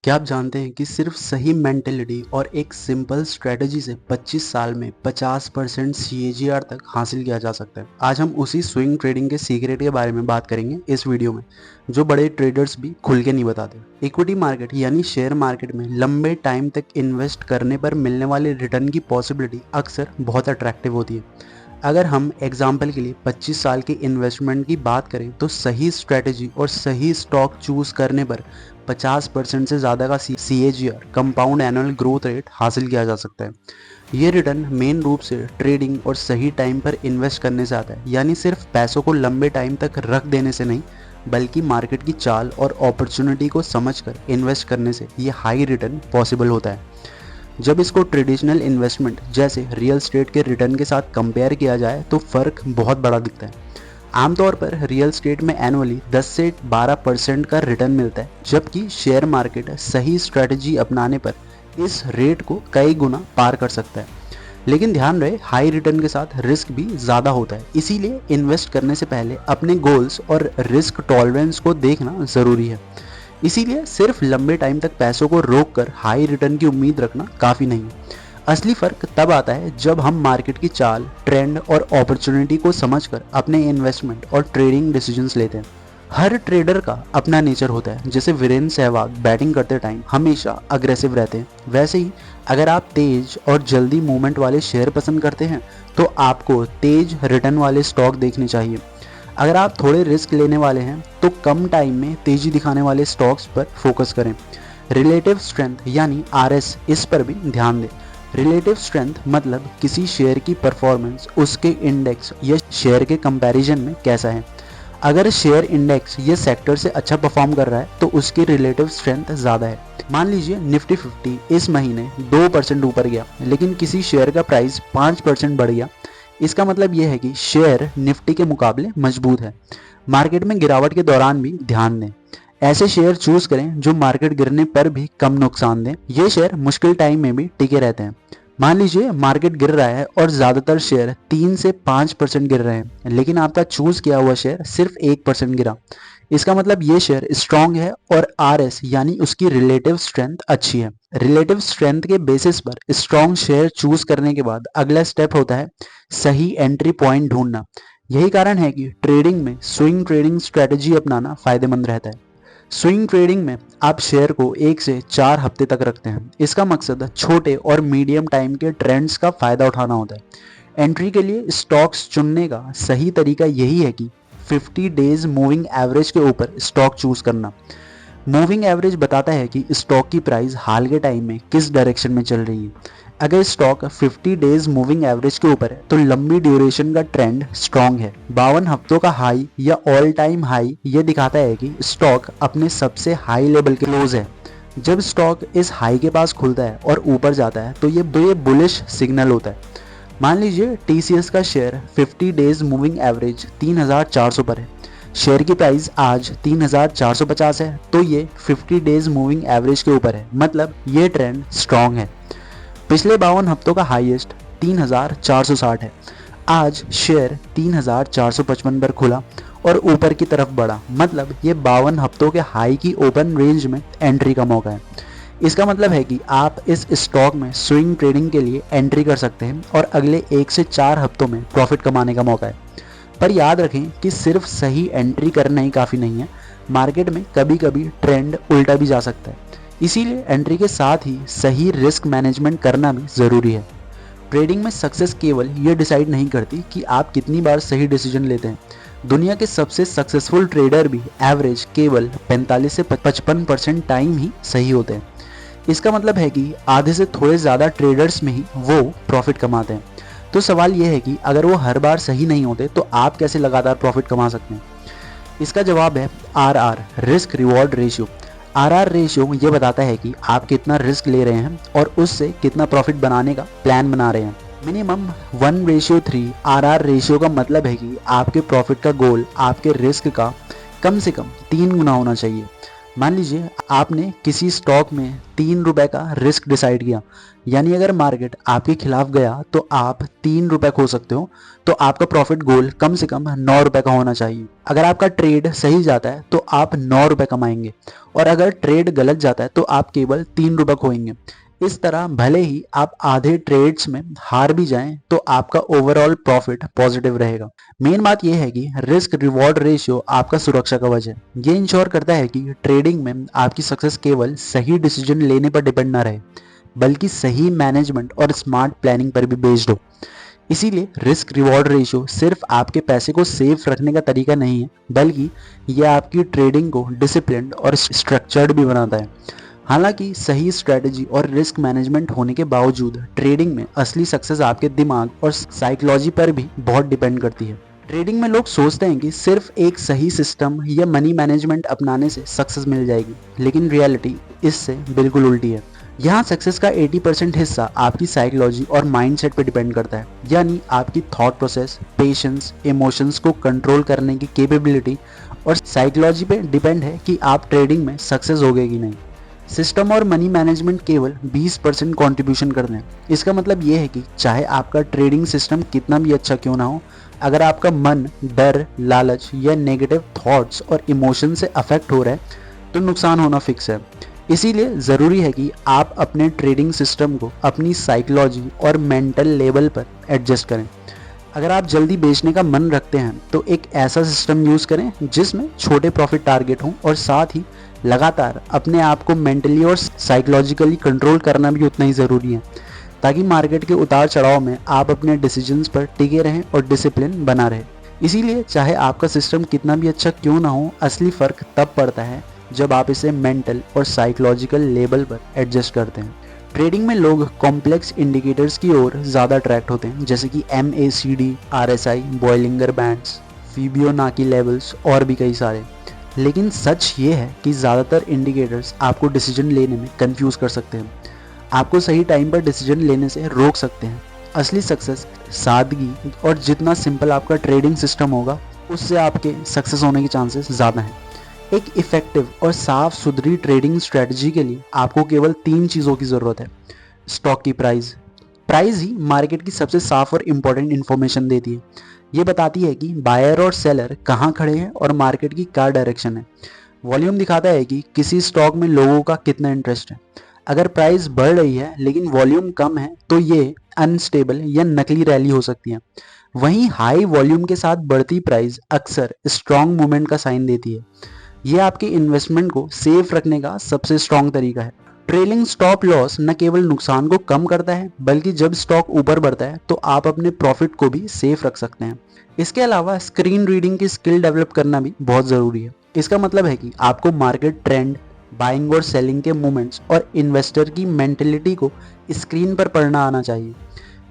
क्या आप जानते हैं कि सिर्फ सही मेंटेलिटी और एक सिंपल स्ट्रेटजी से 25 साल में 50% CAGR तक हासिल किया जा सकता है। आज हम उसी स्विंग ट्रेडिंग के सीक्रेट के बारे में बात करेंगे इस वीडियो में, जो बड़े ट्रेडर्स भी खुल के नहीं बताते। इक्विटी मार्केट यानी शेयर मार्केट में लंबे टाइम तक इन्वेस्ट करने पर मिलने वाले रिटर्न की पॉसिबिलिटी अक्सर बहुत अट्रैक्टिव होती है। अगर हम एग्जाम्पल के लिए 25 साल की इन्वेस्टमेंट की बात करें तो सही स्ट्रेटजी और सही स्टॉक चूज करने पर 50% से ज़्यादा का CAGR compound annual growth rate हासिल किया जा सकता है। ये रिटर्न मेन रूप से ट्रेडिंग और सही टाइम पर इन्वेस्ट करने से आता है, यानी सिर्फ पैसों को लंबे टाइम तक रख देने से नहीं, बल्कि मार्केट की चाल और अपॉर्चुनिटी को समझकर इन्वेस्ट करने से ये हाई रिटर्न पॉसिबल होता है। जब इसको ट्रेडिशनल इन्वेस्टमेंट जैसे रियल एस्टेट के रिटर्न के साथ कंपेयर किया जाए तो फ़र्क बहुत बड़ा दिखता है। आमतौर पर रियल एस्टेट में एनुअली 10 से 12% का रिटर्न मिलता है, जबकि शेयर मार्केट सही स्ट्रेटजी अपनाने पर इस रेट को कई गुना पार कर सकता है। लेकिन ध्यान रहे, हाई रिटर्न के साथ रिस्क भी ज़्यादा होता है, इसीलिए इन्वेस्ट करने से पहले अपने गोल्स और रिस्क टॉलरेंस को देखना ज़रूरी है। इसीलिए सिर्फ लंबे टाइम तक पैसों को रोककर हाई रिटर्न की उम्मीद रखना काफ़ी नहीं है। असली फ़र्क तब आता है जब हम मार्केट की चाल, ट्रेंड और अपॉर्चुनिटी को समझकर अपने इन्वेस्टमेंट और ट्रेडिंग डिसीजंस लेते हैं। हर ट्रेडर का अपना नेचर होता है। जैसे वीरेंद्र सहवाग बैटिंग करते टाइम हमेशा अग्रेसिव रहते हैं, वैसे ही अगर आप तेज और जल्दी मूवमेंट वाले शेयर पसंद करते हैं तो आपको तेज रिटर्न वाले स्टॉक देखने चाहिए। अगर आप थोड़े रिस्क लेने वाले हैं तो कम टाइम में तेजी दिखाने वाले स्टॉक्स पर फोकस करें। रिलेटिव स्ट्रेंथ यानी RS, इस पर भी ध्यान दें। रिलेटिव स्ट्रेंथ मतलब किसी शेयर की परफॉर्मेंस उसके इंडेक्स या शेयर के कंपैरिजन में कैसा है। अगर शेयर इंडेक्स या सेक्टर से अच्छा परफॉर्म कर रहा है तो उसकी रिलेटिव स्ट्रेंथ ज़्यादा है। मान लीजिए निफ्टी 50 इस महीने 2% ऊपर गया, लेकिन किसी शेयर का प्राइस 5% बढ़ गया। इसका मतलब यह है कि शेयर निफ्टी के मुकाबले मजबूत है। मार्केट में गिरावट के दौरान भी ध्यान दें। ऐसे शेयर चूज करें जो मार्केट गिरने पर भी कम नुकसान दें। ये शेयर मुश्किल टाइम में भी टिके रहते हैं। मान लीजिए मार्केट गिर रहा है और ज़्यादातर शेयर 3 से 5% गिर रहे हैं, लेकिन आपका चूज किया हुआ शेयर सिर्फ 1% गिरा। इसका मतलब ये शेयर स्ट्रांग है और RS यानी उसकी रिलेटिव स्ट्रेंथ अच्छी है। रिलेटिव स्ट्रेंथ के बेसिस पर स्ट्रांग शेयर चूज करने के बाद अगला स्टेप होता है सही एंट्री पॉइंट ढूंढना। यही कारण है कि ट्रेडिंग में स्विंग ट्रेडिंग स्ट्रेटजी अपनाना फायदेमंद रहता है। स्विंग ट्रेडिंग में आप शेयर को 1 से 4 हफ्ते तक रखते हैं। इसका मकसद छोटे और मीडियम टाइम के ट्रेंड्स का फायदा उठाना होता है। एंट्री के लिए स्टॉक्स चुनने का सही तरीका यही है कि 50 डेज मूविंग एवरेज के ऊपर स्टॉक चूज करना। मूविंग एवरेज बताता है कि स्टॉक की प्राइस हाल के टाइम में किस डायरेक्शन में चल रही है। अगर स्टॉक 50 डेज मूविंग एवरेज के ऊपर है तो लंबी ड्यूरेशन का ट्रेंड स्ट्रांग है। 52 हफ्तों का हाई या ऑल टाइम हाई ये दिखाता है कि स्टॉक अपने सबसे हाई लेवल के क्लोज है। जब स्टॉक इस हाई के पास खुलता है और ऊपर जाता है तो ये बुलिश सिग्नल होता है। मान लीजिए TCS का शेयर 50 डेज मूविंग एवरेज 3400 पर है। शेयर की प्राइस आज 3450 है, तो ये 50 डेज मूविंग एवरेज के ऊपर है, मतलब ये ट्रेंड स्ट्रांग है। पिछले 52 हफ्तों का हाईएस्ट 3460 है। आज शेयर 3455 पर खुला और ऊपर की तरफ बढ़ा, मतलब ये 52 हफ्तों के हाई की ओपन रेंज में एंट्री का मौका है। इसका मतलब है कि आप इस स्टॉक में स्विंग ट्रेडिंग के लिए एंट्री कर सकते हैं और अगले 1 से 4 हफ्तों में प्रॉफिट कमाने का मौका है। पर याद रखें कि सिर्फ सही एंट्री करना ही काफ़ी नहीं है। मार्केट में कभी कभी ट्रेंड उल्टा भी जा सकता है, इसीलिए एंट्री के साथ ही सही रिस्क मैनेजमेंट करना भी ज़रूरी है। ट्रेडिंग में सक्सेस केवल ये डिसाइड नहीं करती कि आप कितनी बार सही डिसीजन लेते हैं। दुनिया के सबसे सक्सेसफुल ट्रेडर भी एवरेज केवल 45 से 55% टाइम ही सही होते हैं। इसका मतलब है कि आधे से थोड़े ज़्यादा ट्रेडर्स में ही वो प्रॉफिट कमाते हैं। तो सवाल यह है कि अगर वो हर बार सही नहीं होते तो आप कैसे लगातार प्रॉफिट कमा सकते हैं। इसका जवाब है RR, risk reward ratio. RR ratio ये बताता है कि आप कितना रिस्क ले रहे हैं और उससे कितना प्रॉफिट बनाने का प्लान बना रहे हैं। मिनिमम 1:3 RR रेशियो का मतलब है कि आपके प्रॉफिट का गोल आपके रिस्क का कम से कम 3 गुना होना चाहिए। मान लीजिए आपने किसी स्टॉक में 3 रुपए का रिस्क डिसाइड किया, यानी अगर मार्केट आपके खिलाफ गया तो आप 3 रुपए खो सकते हो। तो आपका प्रॉफिट गोल कम से कम 9 रुपए का होना चाहिए। अगर आपका ट्रेड सही जाता है तो आप 9 रुपए कमाएंगे, और अगर ट्रेड गलत जाता है तो आप केवल 3 रुपए खोएंगे। इस तरह भले ही आप आधे ट्रेड्स में हार भी जाएं तो आपका ओवरऑल प्रॉफिट पॉजिटिव रहेगा। मेन बात यह है कि रिस्क रिवॉर्ड रेशियो आपका सुरक्षा कवच है। ये इंश्योर करता है कि ट्रेडिंग में आपकी सक्सेस केवल सही डिसीजन लेने पर डिपेंड ना रहे, बल्कि सही मैनेजमेंट और स्मार्ट प्लानिंग पर भी बेस्ड हो। इसीलिए रिस्क रिवॉर्ड रेशियो सिर्फ आपके पैसे को सेफ रखने का तरीका नहीं है, बल्कि यह आपकी ट्रेडिंग को डिसिप्लिन्ड और स्ट्रक्चर्ड भी बनाता है। हालांकि सही स्ट्रेटजी और रिस्क मैनेजमेंट होने के बावजूद ट्रेडिंग में असली सक्सेस आपके दिमाग और साइकोलॉजी पर भी बहुत डिपेंड करती है। ट्रेडिंग में लोग सोचते हैं कि सिर्फ एक सही सिस्टम या मनी मैनेजमेंट अपनाने से सक्सेस मिल जाएगी, लेकिन रियलिटी इससे बिल्कुल उल्टी है। यहाँ सक्सेस का 80% हिस्सा आपकी साइकोलॉजी और माइंडसेट पर डिपेंड करता है, यानी आपकी थॉट प्रोसेस, पेशेंस, इमोशंस को कंट्रोल करने की कैपेबिलिटी और साइकोलॉजी पे डिपेंड है कि आप ट्रेडिंग में सक्सेस होगे कि नहीं। सिस्टम और मनी मैनेजमेंट केवल 20% कॉन्ट्रीब्यूशन करते हैं। इसका मतलब ये है कि चाहे आपका ट्रेडिंग सिस्टम कितना भी अच्छा क्यों ना हो, अगर आपका मन डर, लालच या नेगेटिव थॉट्स और इमोशन से अफेक्ट हो रहा है तो नुकसान होना फिक्स है। इसीलिए ज़रूरी है कि आप अपने ट्रेडिंग सिस्टम को अपनी साइकोलॉजी और मेंटल लेवल पर एडजस्ट करें। अगर आप जल्दी बेचने का मन रखते हैं तो एक ऐसा सिस्टम यूज़ करें जिसमें छोटे प्रॉफिट टारगेट हों, और साथ ही लगातार अपने आप को मेंटली और साइकोलॉजिकली कंट्रोल करना भी उतना ही ज़रूरी है, ताकि मार्केट के उतार चढ़ाव में आप अपने डिसीजंस पर टिके रहें और डिसिप्लिन बना रहे। इसीलिए चाहे आपका सिस्टम कितना भी अच्छा क्यों ना हो, असली फ़र्क तब पड़ता है जब आप इसे मेंटल और साइकोलॉजिकल लेवल पर एडजस्ट करते हैं। ट्रेडिंग में लोग कॉम्प्लेक्स इंडिकेटर्स की ओर ज़्यादा अट्रैक्ट होते हैं, जैसे कि MACD, RSI, Bollinger bands, Fibonacci levels और भी कई सारे। लेकिन सच ये है कि ज़्यादातर इंडिकेटर्स आपको डिसीजन लेने में कंफ्यूज कर सकते हैं, आपको सही टाइम पर डिसीजन लेने से रोक सकते हैं। असली सक्सेस सादगी और जितना सिंपल आपका ट्रेडिंग सिस्टम होगा, उससे आपके सक्सेस होने के चांसेस ज़्यादा हैं। एक इफेक्टिव और साफ सुथरी ट्रेडिंग स्ट्रेटजी के लिए आपको केवल 3 चीज़ों की ज़रूरत है। स्टॉक की प्राइस ही मार्केट की सबसे साफ और इम्पोर्टेंट इन्फॉर्मेशन देती है। ये बताती है कि बायर और सेलर कहाँ खड़े हैं और मार्केट की क्या डायरेक्शन है। वॉल्यूम दिखाता है कि किसी स्टॉक में लोगों का कितना इंटरेस्ट है। अगर प्राइस बढ़ रही है लेकिन वॉल्यूम कम है तो ये अनस्टेबल या नकली रैली हो सकती है। वहीं हाई वॉल्यूम के साथ बढ़ती प्राइस अक्सर स्ट्रॉन्ग मूवमेंट का साइन देती है। ये आपके इन्वेस्टमेंट को सेफ रखने का सबसे स्ट्रॉन्ग तरीका है। ट्रेलिंग स्टॉप लॉस न केवल नुकसान को कम करता है, बल्कि जब स्टॉक ऊपर बढ़ता है तो आप अपने प्रॉफिट को भी सेफ रख सकते हैं। इसके अलावा स्क्रीन रीडिंग की स्किल डेवलप करना भी बहुत ज़रूरी है। इसका मतलब है कि आपको मार्केट ट्रेंड, बाइंग और सेलिंग के मूवमेंट्स और इन्वेस्टर की मेंटेलिटी को स्क्रीन पर पढ़ना आना चाहिए।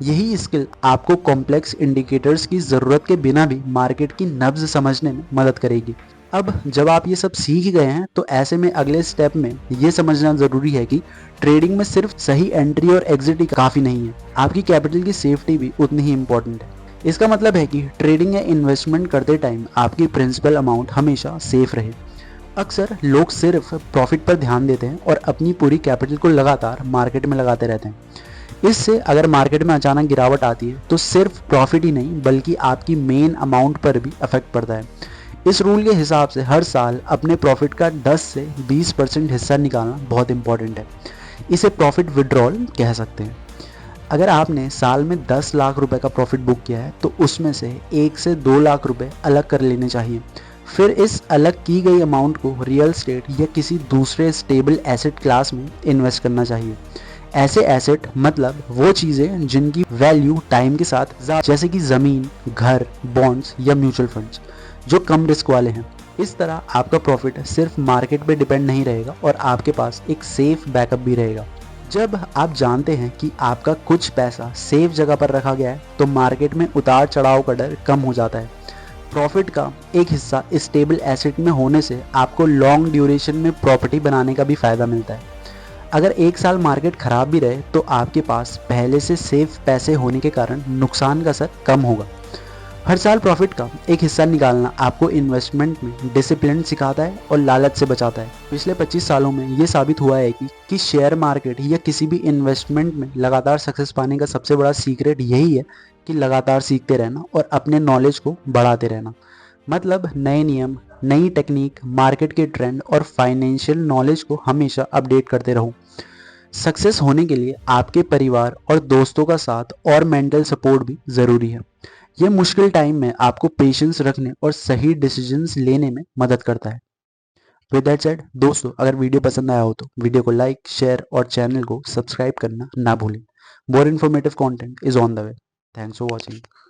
यही स्किल आपको कॉम्प्लेक्स इंडिकेटर्स की ज़रूरत के बिना भी मार्केट की नब्ज समझने में मदद करेगी। अब जब आप ये सब सीख गए हैं तो ऐसे में अगले स्टेप में ये समझना ज़रूरी है कि ट्रेडिंग में सिर्फ सही एंट्री और एग्जिट ही काफ़ी नहीं है, आपकी कैपिटल की सेफ्टी भी उतनी ही इम्पोर्टेंट है। इसका मतलब है कि ट्रेडिंग या इन्वेस्टमेंट करते टाइम आपकी प्रिंसिपल अमाउंट हमेशा सेफ रहे। अक्सर लोग सिर्फ प्रॉफिट पर ध्यान देते हैं और अपनी पूरी कैपिटल को लगातार मार्केट में लगाते रहते हैं। इससे अगर मार्केट में अचानक गिरावट आती है तो सिर्फ प्रॉफिट ही नहीं बल्कि आपकी मेन अमाउंट पर भी अफेक्ट पड़ता है। इस रूल के हिसाब से हर साल अपने प्रॉफिट का 10 से 20% हिस्सा निकालना बहुत इंपॉर्टेंट है। इसे प्रॉफिट विड्रॉल कह सकते हैं। अगर आपने साल में 10 लाख रुपए का प्रॉफिट बुक किया है तो उसमें से 1 से 2 लाख रुपए अलग कर लेने चाहिए। फिर इस अलग की गई अमाउंट को रियल एस्टेट या किसी दूसरे स्टेबल एसेट क्लास में इन्वेस्ट करना चाहिए। ऐसे एसेट मतलब वो चीज़ें जिनकी वैल्यू टाइम के साथ जैसे कि ज़मीन, घर, बॉन्ड्स या म्यूचुअल फंड्स, जो कम रिस्क वाले हैं। इस तरह आपका प्रॉफिट सिर्फ मार्केट पे डिपेंड नहीं रहेगा और आपके पास एक सेफ बैकअप भी रहेगा। जब आप जानते हैं कि आपका कुछ पैसा सेफ जगह पर रखा गया है तो मार्केट में उतार चढ़ाव का डर कम हो जाता है। प्रॉफिट का एक हिस्सा स्टेबल एसेट में होने से आपको लॉन्ग ड्यूरेशन में प्रॉपर्टी बनाने का भी फ़ायदा मिलता है। अगर एक साल मार्केट ख़राब भी रहे तो आपके पास पहले से सेफ पैसे होने के कारण नुकसान का असर कम होगा। हर साल प्रॉफिट का एक हिस्सा निकालना आपको इन्वेस्टमेंट में डिसिप्लिन सिखाता है और लालच से बचाता है। पिछले 25 सालों में ये साबित हुआ है कि शेयर मार्केट या किसी भी इन्वेस्टमेंट में लगातार सक्सेस पाने का सबसे बड़ा सीक्रेट यही है कि लगातार सीखते रहना और अपने नॉलेज को बढ़ाते रहना। मतलब नए नियम, नई टेक्निक, मार्केट के ट्रेंड और फाइनेंशियल नॉलेज को हमेशा अपडेट करते रहो। सक्सेस होने के लिए आपके परिवार और दोस्तों का साथ और मेंटल सपोर्ट भी ज़रूरी है। ये मुश्किल टाइम में आपको पेशेंस रखने और सही डिसीजंस लेने में मदद करता है। विद दैट सेड दोस्तों, अगर वीडियो पसंद आया हो तो वीडियो को लाइक, शेयर और चैनल को सब्सक्राइब करना ना भूलें। More informative content is on the way. Thanks for watching.